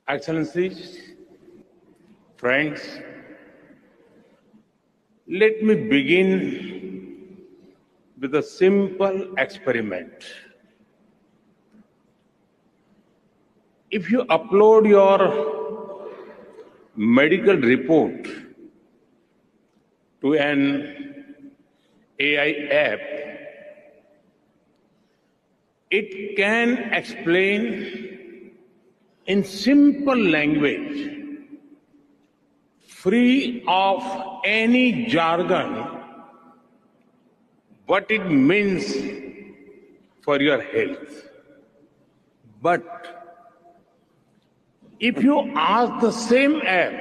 Excellencies, friends, let me begin with a simple experiment. If you upload your medical report to an AI app, it can explain in simple language, free of any jargon, what it means for your health. But if you ask the same app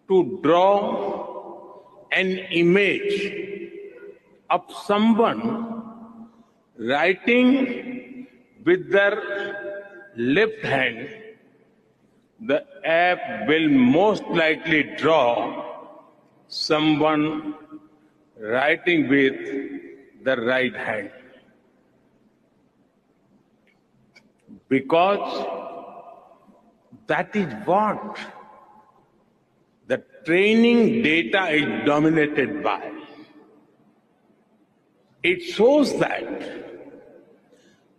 to draw an image of someone writing with their left hand, the app will most likely draw someone writing with the right hand. Because that is what the training data is dominated by. It shows that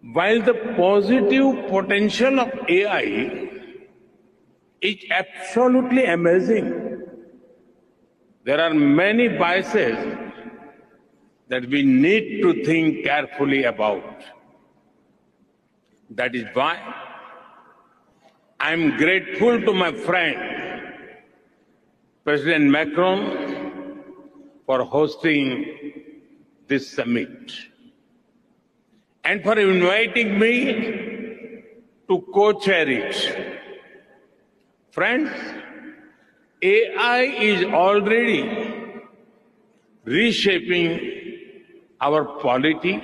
while the positive potential of AI is absolutely amazing, there are many biases that we need to think carefully about. That is why I am grateful to my friend, President Macron, for hosting this summit and for inviting me to co-chair it. Friends, AI is already reshaping our polity,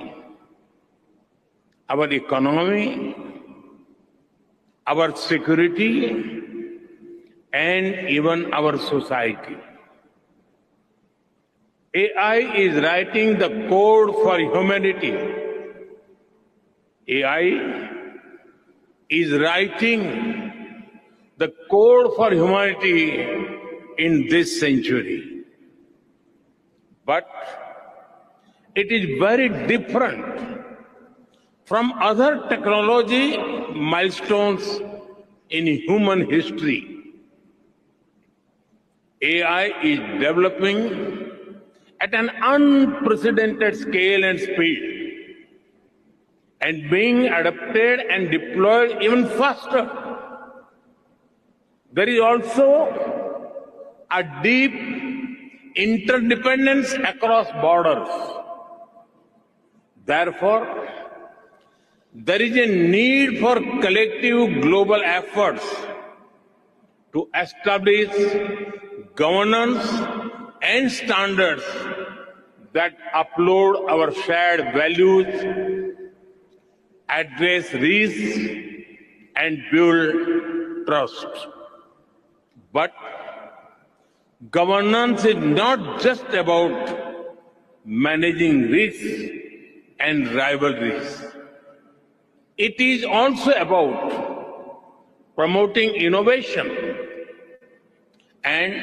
our economy, our security, and even our society. AI is writing the code for humanity. AI is writing the code for humanity in this century. But it is very different from other technology milestones in human history. AI is developing at an unprecedented scale and speed, and being adapted and deployed even faster. There is also a deep interdependence across borders. Therefore, there is a need for collective global efforts to establish governance and standards that uphold our shared values, address risks, and build trust. But governance is not just about managing risks and rivalries. It is also about promoting innovation and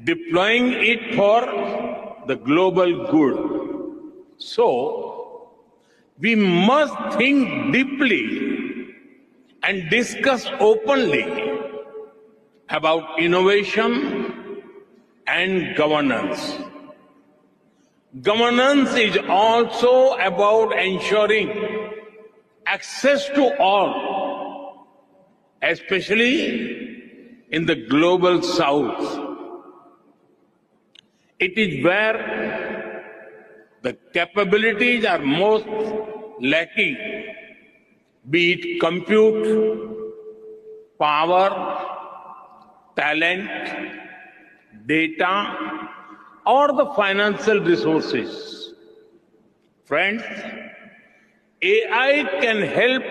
deploying it for the global good. So, we must think deeply and discuss openly about innovation and governance. Governance is also about ensuring access to all, especially in the global south. It is where the capabilities are most lacking, be it compute, power, talent, data, or the financial resources. Friends, AI can help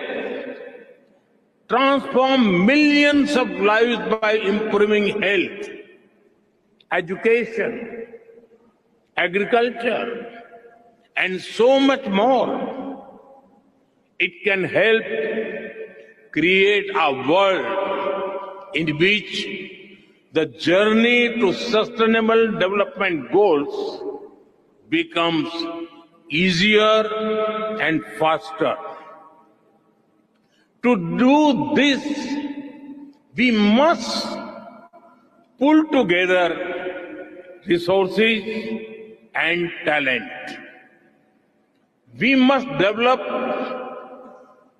transform millions of lives by improving health, education, agriculture, and so much more. It can help create a world in which the journey to sustainable development goals becomes easier and faster. To do this, we must pull together resources and talent. We must develop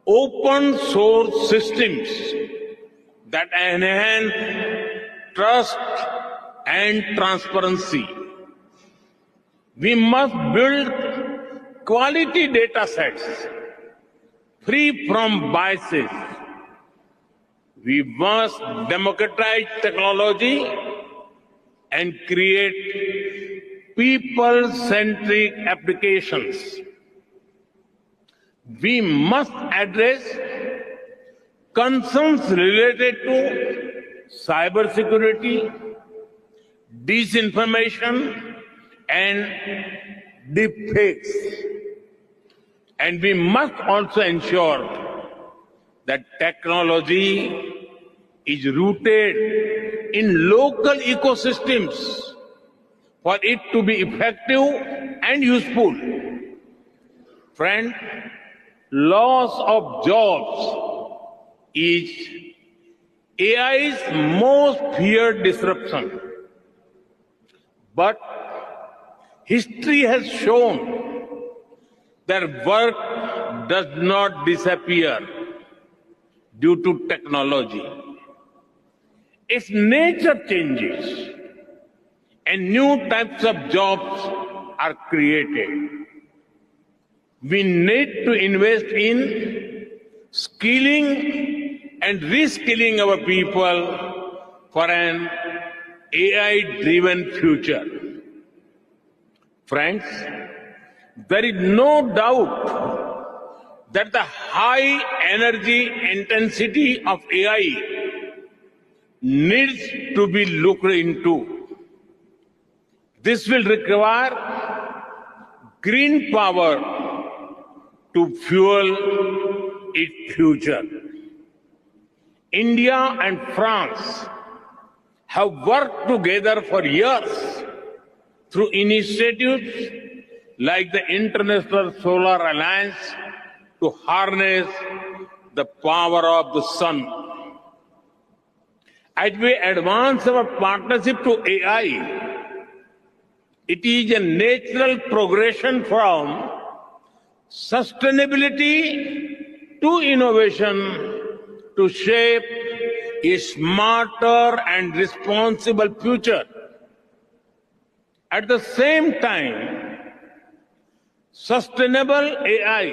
open source systems that enhance trust and transparency. We must build quality data sets free from biases. We must democratize technology and create people-centric applications. We must address concerns related to cybersecurity, disinformation, and deepfakes. And we must also ensure that technology is rooted in local ecosystems for it to be effective and useful. Friend, loss of jobs is AI's most feared disruption. But history has shown that work does not disappear due to technology. If nature changes and new types of jobs are created, we need to invest in skilling and reskilling our people for an AI-driven future. Friends, there is no doubt that the high energy intensity of AI needs to be looked into. This will require green power to fuel its future. India and France have worked together for years through initiatives like the International Solar Alliance to harness the power of the sun. As we advance our partnership to AI, it is a natural progression from sustainability to innovation to shape a smarter and responsible future. At the same time, sustainable AI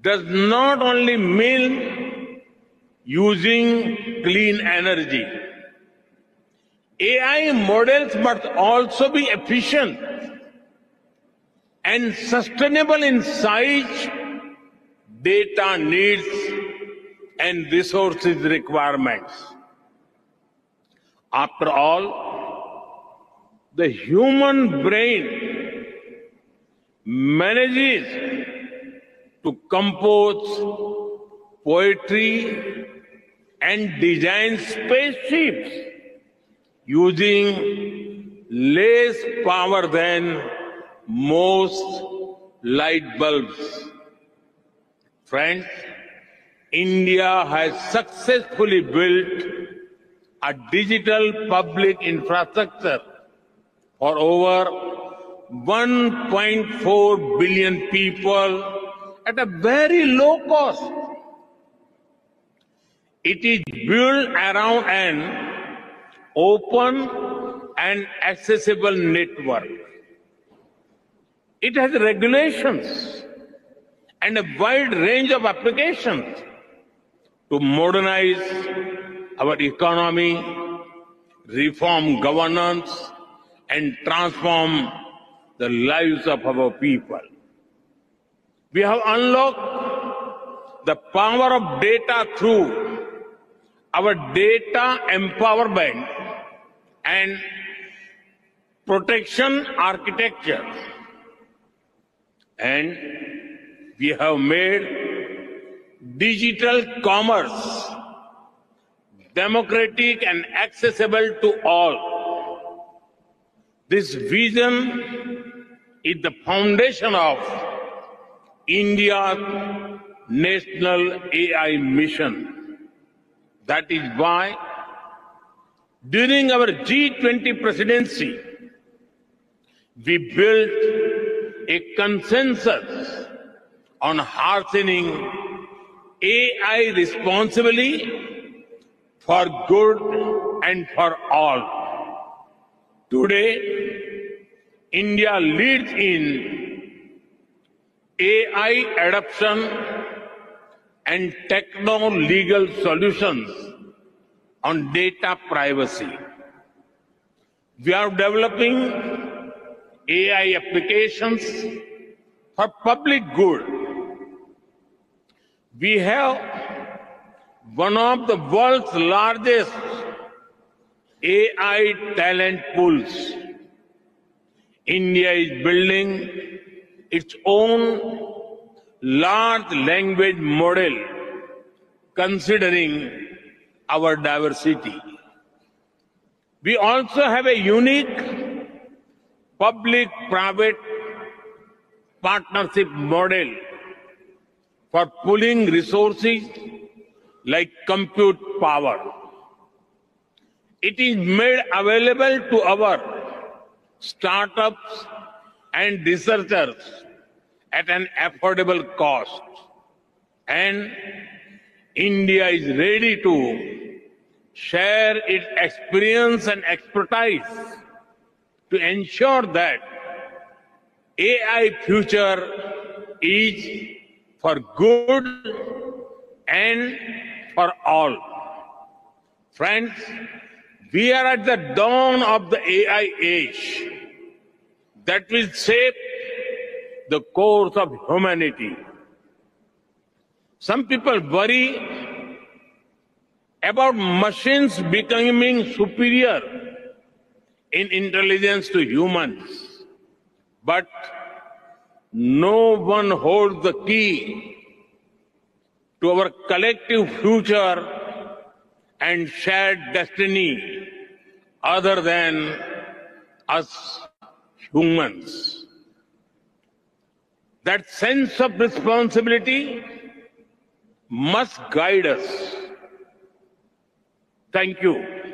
does not only mean using clean energy. AI models must also be efficient and sustainable in size, data needs, and resources requirements. After all, the human brain manages to compose poetry and design spaceships using less power than most light bulbs. Friends, India has successfully built a digital public infrastructure for over 1.4 billion people at a very low cost. It is built around an open and accessible network. It has regulations and a wide range of applications to modernize our economy, reform governance, and transform the lives of our people. We have unlocked the power of data through our data empowerment and protection architecture. And we have made digital commerce, democratic and accessible to all. This vision is the foundation of India's national AI mission. That is why during our G20 presidency, we built a consensus on harnessing AI responsibly for good and for all. Today, India leads in AI adoption and techno-legal solutions on data privacy. We are developing AI applications for public good. We have one of the world's largest AI talent pools. India is building its own large language model considering our diversity. We also have a unique public-private partnership model for pooling resources like compute power. It is made available to our startups and researchers at an affordable cost. And India is ready to share its experience and expertise to ensure that AI future is for good and for all. Friends, we are at the dawn of the AI age that will shape the course of humanity. Some people worry about machines becoming superior in intelligence to humans, but no one holds the key to our collective future and shared destiny other than us humans. That sense of responsibility must guide us. Thank you.